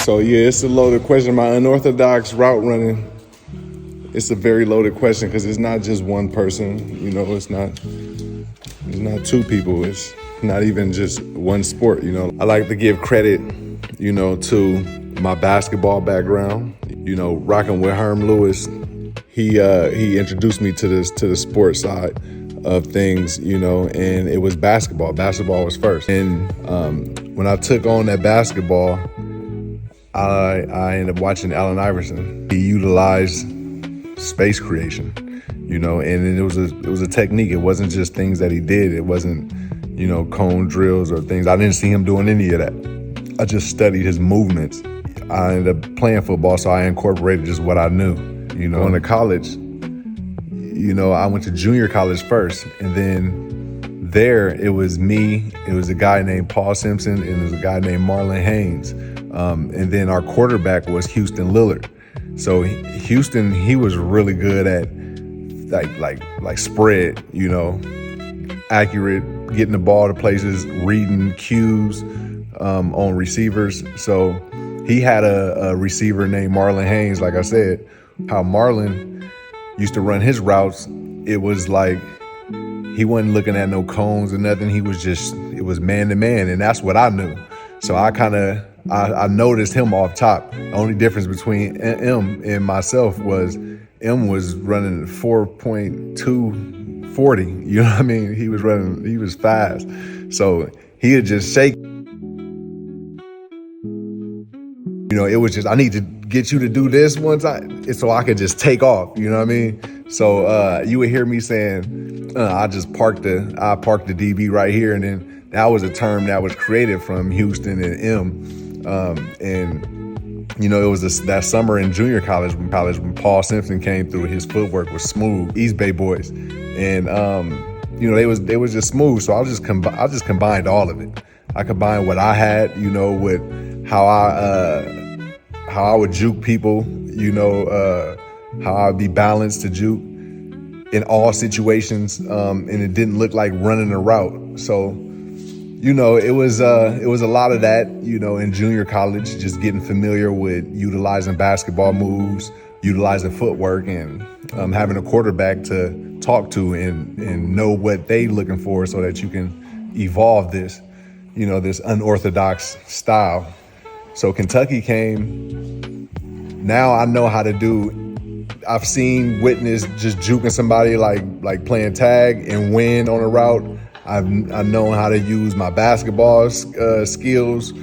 So yeah, it's a loaded question. My unorthodox route running, it's a very loaded question because it's not just one person. You know, it's not two people. It's not even just one sport. You know, I like to give credit, you know, to my basketball background. You know, rocking with Herm Lewis, he introduced me to the sports side of things, you know, and it was basketball. Basketball was first. And when I took on that basketball, I ended up watching Allen Iverson. He utilized space creation, you know, and it was a technique. It wasn't just things that he did. It wasn't, you know, cone drills or things. I didn't see him doing any of that. I just studied his movements. I ended up playing football, so I incorporated just what I knew. You know, going to college, you know, I went to junior college first, and then there it was me, it was a guy named Paul Simpson, and there was a guy named Marlon Haynes. And then our quarterback was Houston Lillard. So Houston, he was really good at like spread, you know, accurate, getting the ball to places, reading cues on receivers. So he had a receiver named Marlon Haynes. Like I said, how Marlon used to run his routes, it was like he wasn't looking at no cones or nothing. He was just, it was man to man, and that's what I knew. So I noticed him off top. The only difference between M and myself was M was running 4.240. You know what I mean? He was fast. So he'd just shake. You know, it was just, I need to get you to do this one time so I could just take off. You know what I mean? So you would hear me saying, I parked the DB right here. And then that was a term that was created from Houston and M. And, you know, it was that summer in junior college when Paul Simpson came through. His footwork was smooth, East Bay boys. And, you know, they was just smooth. So I just combined all of it. I combined what I had, you know, with how I would juke people, you know, how I'd be balanced to juke in all situations. And it didn't look like running a route. So, you know, it was a lot of that, you know, in junior college, just getting familiar with utilizing basketball moves, utilizing footwork, and having a quarterback to talk to and know what they looking for so that you can evolve this, you know, this unorthodox style. So Kentucky came. Now I know how to do. I've seen, witnessed just juking somebody like playing tag and win on a route. I've known how to use my basketball skills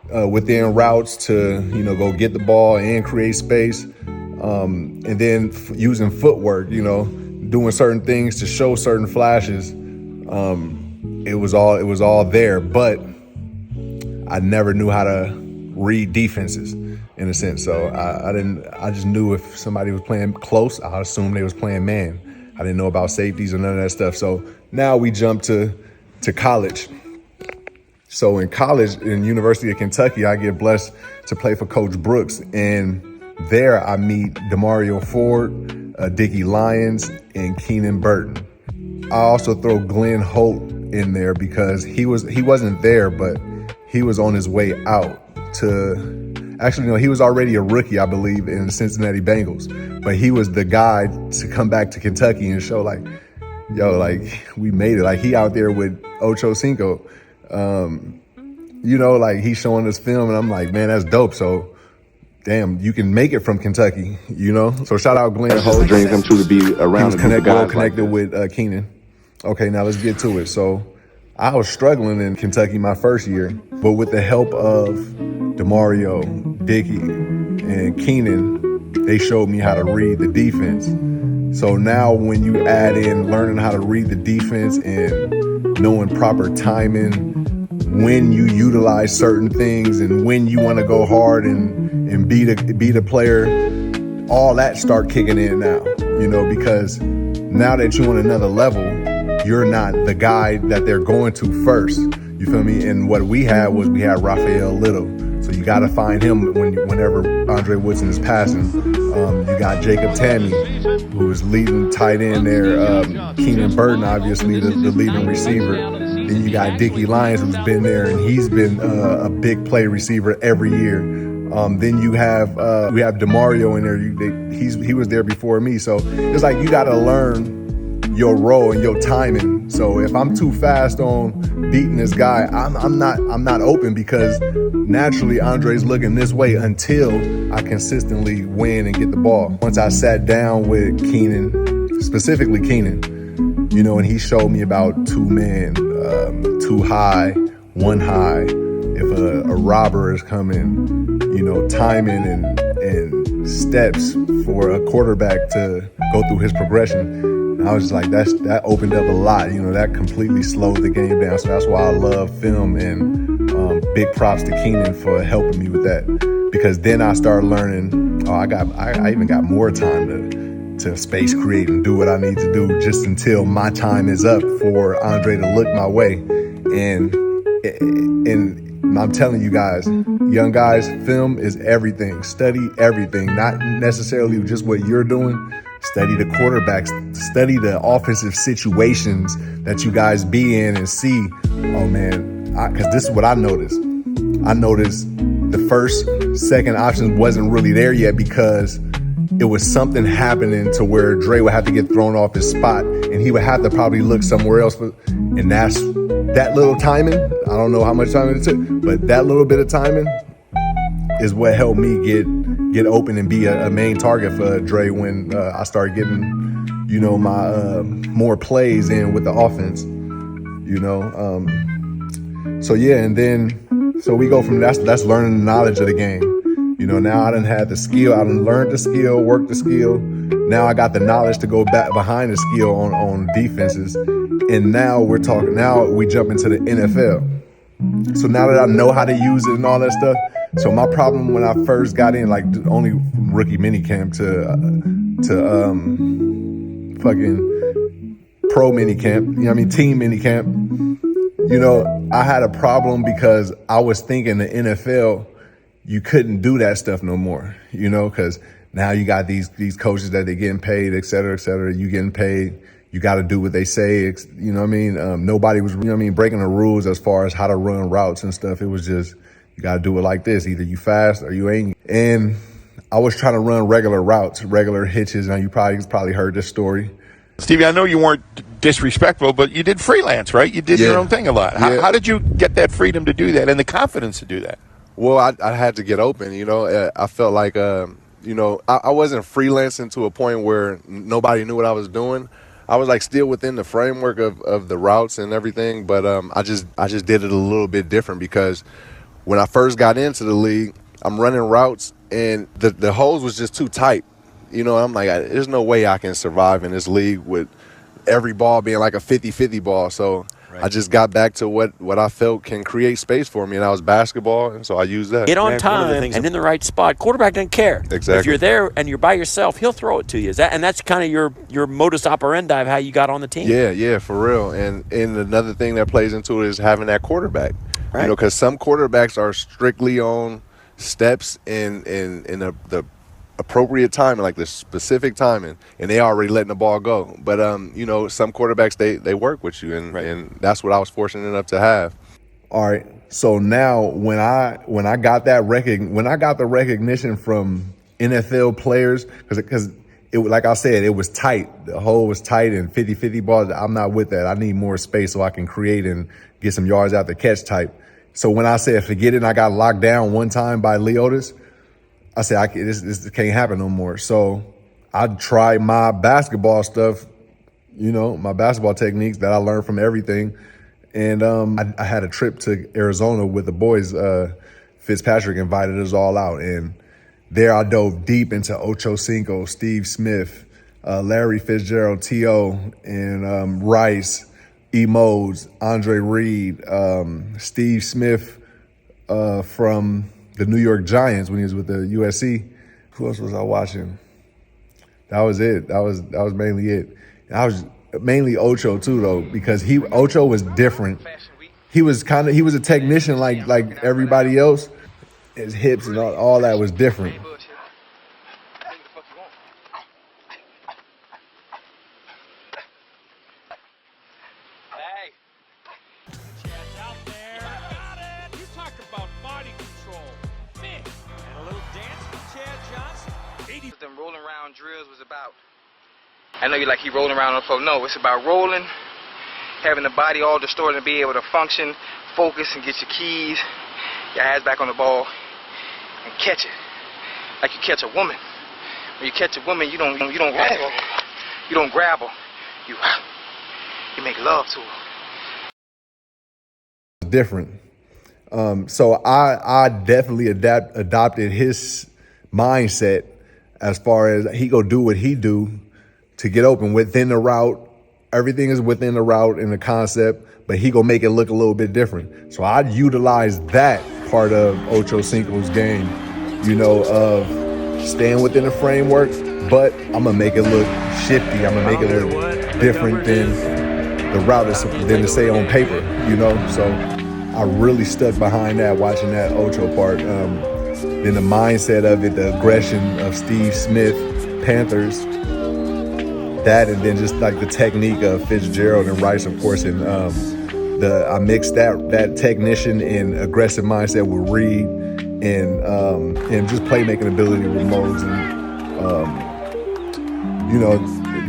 within routes to, you know, go get the ball and create space. And then using footwork, you know, doing certain things to show certain flashes. It was all there, but I never knew how to read defenses in a sense. So I just knew if somebody was playing close, I assumed they was playing man. I didn't know about safeties or none of that stuff. So now we jump to college. So in college, in University of Kentucky, I get blessed to play for Coach Brooks. And there I meet DeMario Ford, Dickie Lyons, and Keenan Burton. I also throw Glenn Holt in there because he wasn't there, but he was on his way out to, actually, no, he was already a rookie, I believe, in the Cincinnati Bengals. But he was the guy to come back to Kentucky and show like, yo, like, we made it. Like, he out there with Ocho Cinco. You know, like, he's showing us film, and I'm like, man, that's dope. So, damn, you can make it from Kentucky, you know? So shout out Glenn Holt. It's a dream come true to be around. He was connected with Keenan. Okay, now let's get to it. So I was struggling in Kentucky my first year, but with the help of DeMario, Dickie, and Keenan, they showed me how to read the defense. So now when you add in learning how to read the defense and knowing proper timing, when you utilize certain things and when you want to go hard and beat a player, all that start kicking in now, you know, because now that you're on another level, you're not the guy that they're going to first. You feel me? And what we had Raphael Little. So you got to find him whenever Andre Woodson is passing. You got Jacob Tammy, who is leading tight end there. Keenan Burton, obviously, the leading receiver. Then you got Dickie Lyons, who's been there, and he's been a big play receiver every year. Then you have we have DeMario in there. He was there before me, so it's like you got to learn your role and your timing. So if I'm too fast on beating this guy, I'm not open, because naturally Andre's looking this way until I consistently win and get the ball. Once I sat down with Keenan, specifically Keenan, and he showed me about 2 men, 2 high, 1 high. If a robber is coming, timing and steps for a quarterback to go through his progression. And I was just like, that opened up a lot. That completely slowed the game down. So that's why I love film, and big props to Keenan for helping me with that. Because then I started learning, I even got more time to space create and do what I need to do, just until my time is up for Andre to look my way. And I'm telling you guys, young guys, film is everything. Study everything, not necessarily just what you're doing. Study the quarterbacks, study the offensive situations that you guys be in, and see, oh man, because this is what I noticed. I noticed the first, second options wasn't really there yet, because it was something happening to where Dre would have to get thrown off his spot, and he would have to probably look somewhere else. And that little timing, I don't know how much time it took, but that little bit of timing is what helped me get open and be a main target for Dre when I started getting, my more plays in with the offense, So yeah, and then so we go from that's learning the knowledge of the game. Now I done had the skill, I done learned the skill, worked the skill. Now I got the knowledge to go back behind the skill on defenses. And now we jump into the NFL. So now that I know how to use it and all that stuff, so my problem when I first got in, like only rookie minicamp to fucking pro minicamp, team minicamp, I had a problem because I was thinking the NFL, you couldn't do that stuff no more, because now you got these coaches that they're getting paid, et cetera, you getting paid. You got to do what they say, Nobody was, breaking the rules as far as how to run routes and stuff. It was just, you got to do it like this. Either you fast or you ain't. And I was trying to run regular routes, regular hitches. Now you probably heard this story. Stevie, I know you weren't disrespectful, but you did freelance, right? You did your own thing a lot. How did you get that freedom to do that and the confidence to do that? Well, I had to get open, I felt like, I wasn't freelancing to a point where nobody knew what I was doing. I was like still within the framework of the routes and everything, but I just did it a little bit different, because when I first got into the league, I'm running routes and the holes was just too tight. I'm like, there's no way I can survive in this league with every ball being like a 50-50 ball. So I just got back to what I felt can create space for me, and that was basketball, and so I used that. Get on time and in the right spot. Quarterback doesn't care. Exactly. If you're there and you're by yourself, he'll throw it to you. That's kind of your modus operandi of how you got on the team. Yeah, for real. And another thing that plays into it is having that quarterback. Right. Because some quarterbacks are strictly on steps in the appropriate timing, like the specific timing, and they already letting the ball go. But some quarterbacks they work with you, and that's what I was fortunate enough to have. All right. So now when I got the recognition from NFL players, because it, like I said, it was tight. The hole was tight and 50-50 balls. I'm not with that. I need more space so I can create and get some yards out the catch type. So when I said forget it, and I got locked down one time by Leotis, I said, this can't happen no more. So I tried my basketball stuff, my basketball techniques that I learned from everything. And I had a trip to Arizona with the boys. Fitzpatrick invited us all out. And there I dove deep into Ocho Cinco, Steve Smith, Larry Fitzgerald, T.O., and Rice, E. Modes, Andre Reed, Steve Smith from the New York Giants when he was with the USC. Who else was I watching? That was it. That was mainly it. And I was mainly Ocho too, though, because Ocho was different. He was a technician like everybody else. His hips and all that was different. Them rolling around drills was about. I know you're like, he rolling around on the floor. No, it's about rolling, having the body all distorted and be able to function, focus, and get your keys, your eyes back on the ball, and catch it. Like you catch a woman. When you catch a woman, you don't grab her. You don't grab her. You make love to her. Different. So I definitely adopted his mindset as far as he go do what he do to get open within the route. Everything is within the route and the concept, but he gonna make it look a little bit different. So I utilize that part of Ocho Cinco's game, you know, of staying within the framework, but I'm gonna make it look shifty. I'm gonna make it look different than the route than to say on paper, you know. So I really stuck behind that, watching that Ocho part. Then the mindset of it, the aggression of Steve Smith, Panthers, that, and then just like the technique of Fitzgerald and Rice, of course. And I mixed that technician and aggressive mindset with Reed and just playmaking ability with Modes. And you know,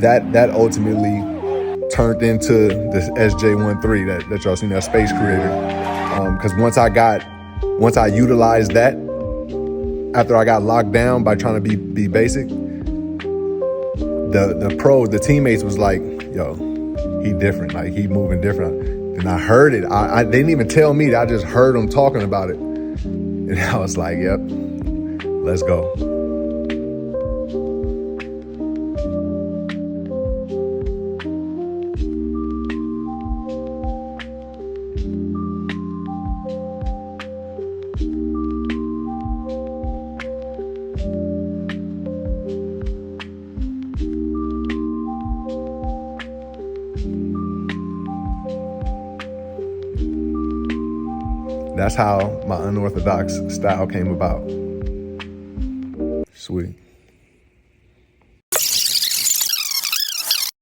that ultimately turned into this SJ13 that y'all seen, that Space Creator. Because once I utilized that, after I got locked down by trying to be basic, the teammates was like, yo, he different, like he moving different. And I heard it. I didn't even tell me, I just heard them talking about it. And I was like, yep, let's go. That's how my unorthodox style came about. Sweet.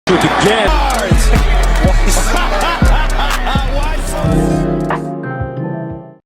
Again.